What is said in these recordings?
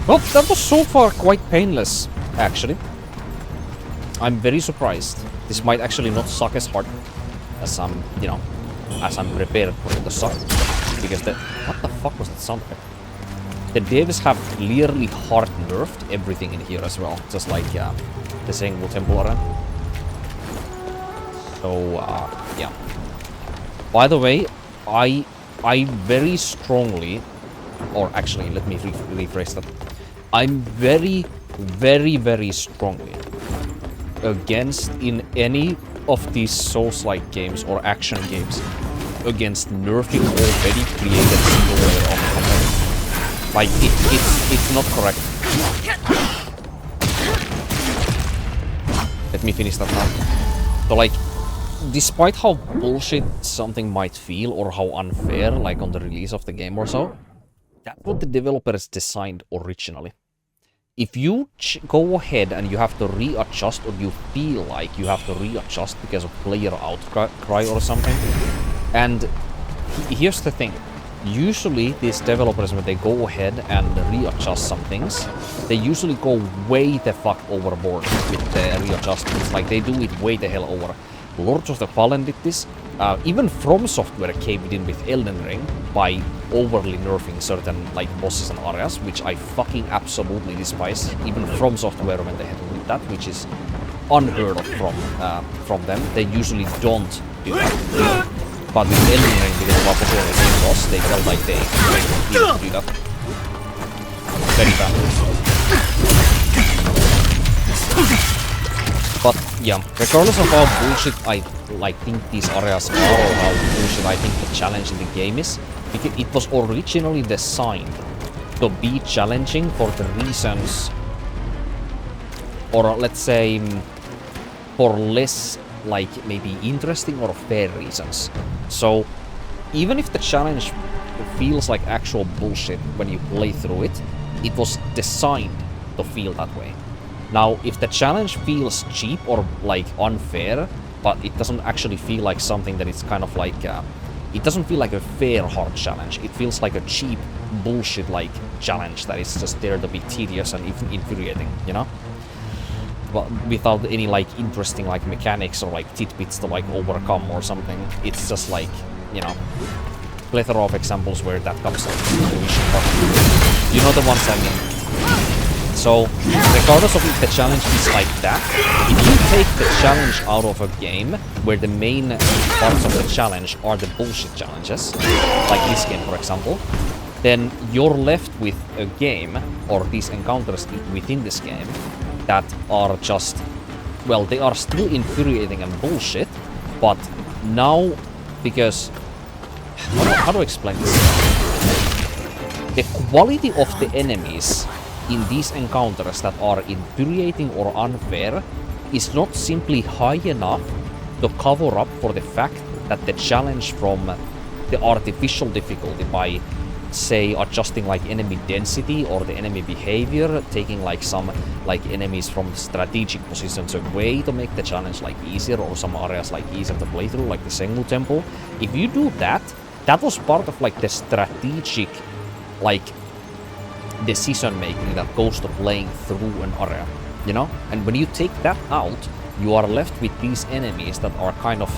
Well, that was so far quite painless, actually. I'm very surprised. This might actually not suck as hard as I'm, you know, as I'm prepared for it to suck. Because the... What the fuck was that sound effect? The devs have clearly hard nerfed everything in here as well. Just like the single temple arena. So, yeah. By the way, I very strongly... Or actually, let me rephrase that. I'm very, very strongly against in any of these Souls-like games or action games against nerfing already created single layer of combat. Like it's not correct. Let me finish that now. So like, despite how bullshit something might feel or how unfair, like on the release of the game or so, that's what the developers designed originally. If you go ahead and you have to readjust, or you feel like you have to readjust because of player outcry or something, and here's the thing, usually these developers, when they go ahead and readjust some things, they usually go way the fuck overboard with the readjustments. Like, they do it way the hell over. Lords of the Fallen did this. Even From Software caved in with Elden Ring by overly nerfing certain like bosses and areas, which I fucking absolutely despise. Even From Software went ahead with that, which is unheard of from them. They usually don't do that. But with Elden Ring, because of what was the same boss, they felt like they needed to do that. Very bad. But yeah, regardless of how bullshit I think these areas are, or how bullshit I think the challenge in the game is, it was originally designed to be challenging for the reasons, or let's say, for less like maybe interesting or fair reasons. So even if the challenge feels like actual bullshit when you play through it, it was designed to feel that way. Now, if the challenge feels cheap or like unfair, but it doesn't actually feel like something that is kind of like, it doesn't feel like a fair hard challenge. It feels like a cheap bullshit like challenge that is just there to be tedious and infuriating, you know? But without any like interesting like mechanics or like tidbits to like overcome or something. It's just like, you know, plethora of examples where that comes to fruition. You know the ones I mean. So, regardless of if the challenge is like that, if you take the challenge out of a game where the main parts of the challenge are the bullshit challenges, like this game for example, then you're left with a game, or these encounters within this game, that are just, well, they are still infuriating and bullshit, but now, because, how do I explain this? The quality of the enemies in these encounters that are infuriating or unfair is not simply high enough to cover up for the fact that the challenge from the artificial difficulty by, say, adjusting like enemy density or the enemy behavior, taking like some like enemies from strategic positions away to make the challenge like easier, or some areas like easier to play through, like the Sengu Temple. If you do that, that was part of like the strategic like decision making that goes to playing through an area, you know? And when you take that out, you are left with these enemies that are kind of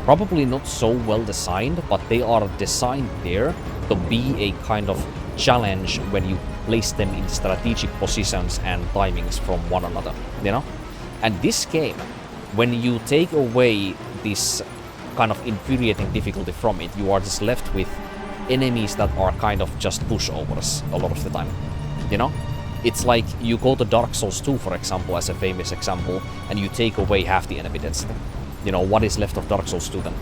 probably not so well designed, but they are designed there to be a kind of challenge when you place them in strategic positions and timings from one another, you know? And this game, when you take away this kind of infuriating difficulty from it, you are just left with enemies that are kind of just pushovers a lot of the time, you know? It's like you go to Dark Souls 2, for example, as a famous example, and you take away half the enemy density. You know, what is left of Dark Souls 2 then?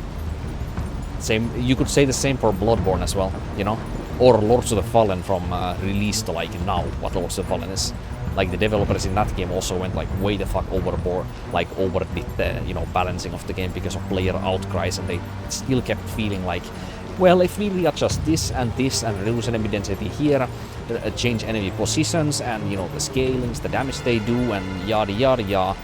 Same, you could say the same for Bloodborne as well, you know? Or Lords of the Fallen from release to like now, what Lords of the Fallen is. Like the developers in that game also went like way the fuck overboard, like overdid the, you know, balancing of the game because of player outcries, and they still kept feeling like, well, if we readjust this and reduce enemy density here, change enemy positions, and, you know, the scalings, the damage they do, and yada yada yada.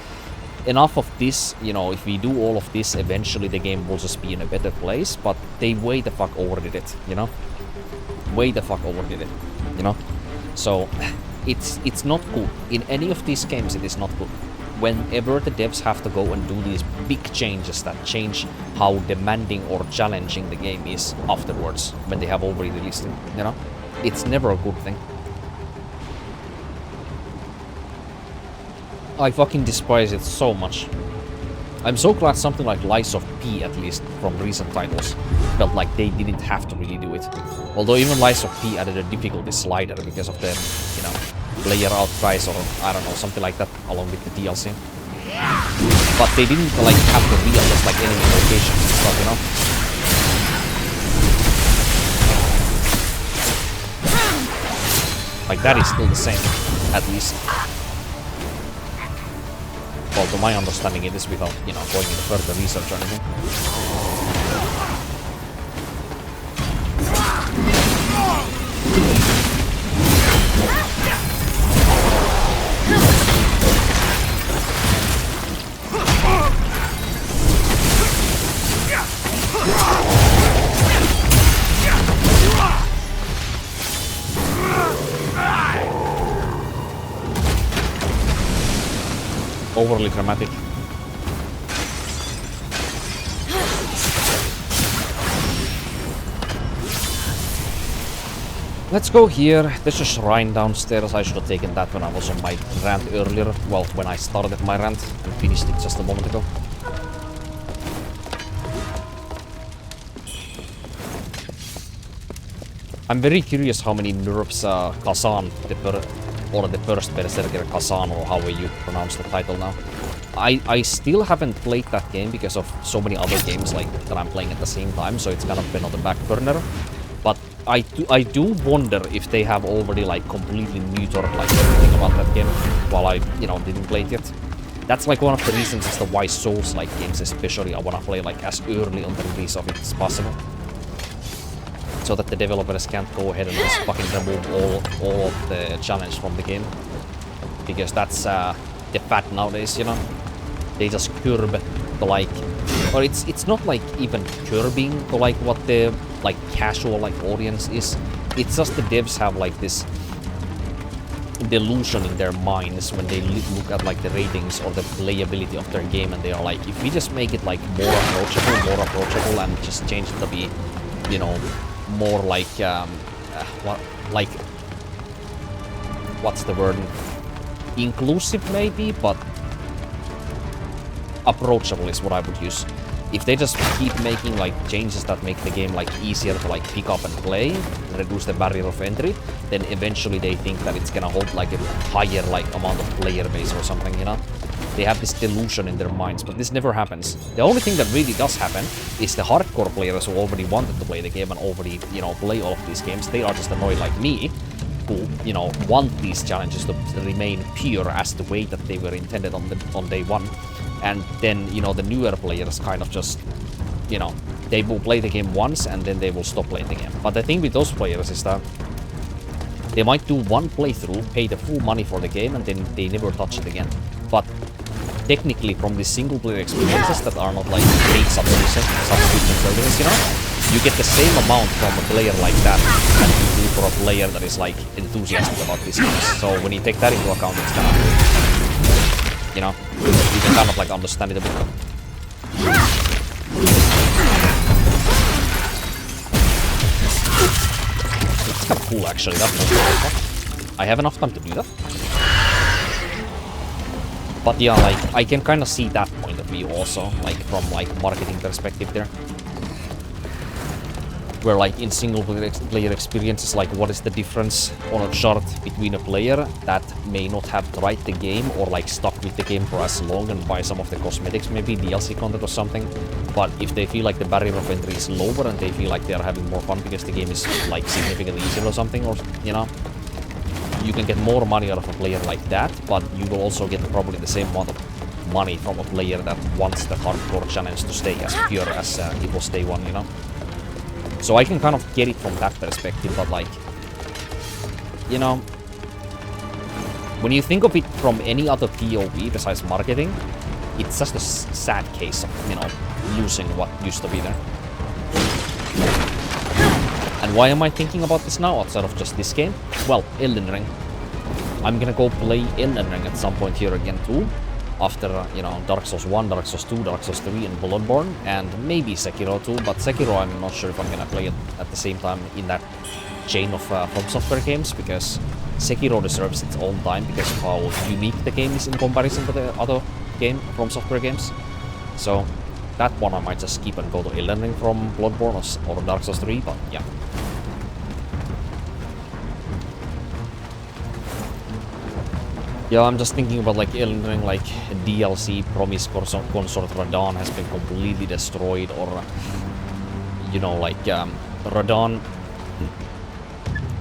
Enough of this, you know, if we do all of this, eventually the game will just be in a better place, but they way the fuck overdid it, you know? Way the fuck overdid it, you know? So it's not good. In any of these games it is not good. Whenever the devs have to go and do these big changes that change how demanding or challenging the game is afterwards, when they have already released it, you know? It's never a good thing. I fucking despise it so much. I'm so glad something like Lies of P, at least from recent titles, felt like they didn't have to really do it. Although even Lies of P added a difficulty slider because of the, you know, player outcries or, I don't know, something like that along with the DLC. But they didn't like have to readjust like enemy locations and stuff, you know? Like that is still the same, at least. Well, to my understanding it is without, you know, going into further research or anything. Overly dramatic. Let's go here. There's a shrine downstairs. I should have taken that when I was on my rant earlier. Well, when I started my rant and finished it just a moment ago. I'm very curious how many nerfs Kazan, the first Berserker Kazan, or however you pronounce the title now. I still haven't played that game because of so many other games like that I'm playing at the same time, so it's kind of been on the back burner. But I do wonder if they have already like completely neutered like everything about that game while I, you know, didn't play it yet. That's like one of the reasons as to why Souls-like games especially I wanna play like as early on the release of it as possible. So that the developers can't go ahead and just fucking remove all of the challenge from the game. Because that's the fad nowadays, you know? They just curb the like... Or it's not like even curbing the like what the like casual like audience is. It's just the devs have like this delusion in their minds when they look at like the ratings or the playability of their game, and they are like, if we just make it like more approachable and just change it to be, you know, more like what's the word, inclusive maybe, but approachable is what I would use. If they just keep making like changes that make the game like easier to like pick up and play, reduce the barrier of entry, then eventually they think that it's gonna hold like a higher like amount of player base or something, you know? They have this delusion in their minds, but this never happens. The only thing that really does happen is the hardcore players who already wanted to play the game and already, you know, play all of these games. They are just annoyed like me, who, you know, want these challenges to remain pure as the way that they were intended on day one. And then, you know, the newer players kind of just, you know, they will play the game once and then they will stop playing the game. But the thing with those players is that they might do one playthrough, pay the full money for the game, and then they never touch it again. But technically, from the single player experiences that are not like paid subscription services, you know, you get the same amount from a player like that that you do for a player that is like enthusiastic about these games. So when you take that into account, it's kind of, you know, you can kind of like understand it a bit. It's kind of cool actually, I have enough time to do that. But yeah, like, I can kind of see that point of view also, like, from, like, marketing perspective there. Where, like, in single player experiences, like, what is the difference on a chart between a player that may not have tried the game or, like, stuck with the game for as long and buy some of the cosmetics, maybe DLC content or something. But if they feel like the barrier of entry is lower and they feel like they are having more fun because the game is, like, significantly easier or something, or, you know, you can get more money out of a player like that, but you will also get probably the same amount of money from a player that wants the hardcore challenge to stay as pure as it was day one, you know? So I can kind of get it from that perspective, but like, you know, when you think of it from any other POV besides marketing, it's just a sad case of, you know, losing what used to be there. And why am I thinking about this now outside of just this game? Well, Elden Ring. I'm gonna go play Elden Ring at some point here again too. After, you know, Dark Souls 1, Dark Souls 2, Dark Souls 3, and Bloodborne, and maybe Sekiro too, but Sekiro I'm not sure if I'm gonna play it at the same time in that chain of From Software games, because Sekiro deserves its own time because of how unique the game is in comparison to the other From Software games. So, that one I might just skip and go to Elden Ring from Bloodborne or Dark Souls 3, but yeah. Yeah, I'm just thinking about like Elden Ring, like DLC promise consort Radahn has been completely destroyed, or you know, like Radahn,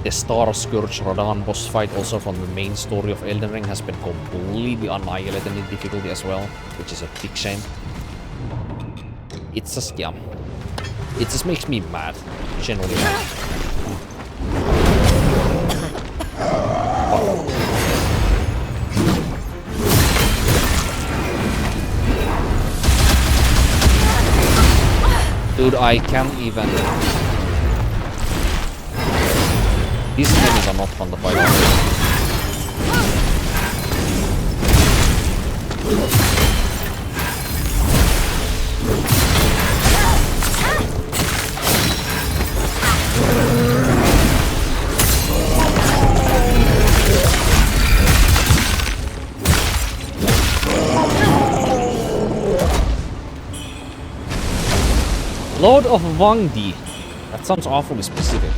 the Star Scourge Radahn boss fight also from the main story of Elden Ring has been completely annihilated in difficulty as well, which is a big shame. It's just, yeah, it just makes me mad, generally mad. Dude, I can't even... These enemies are not fun to fight. Lord of Wangdi. That sounds awfully specific.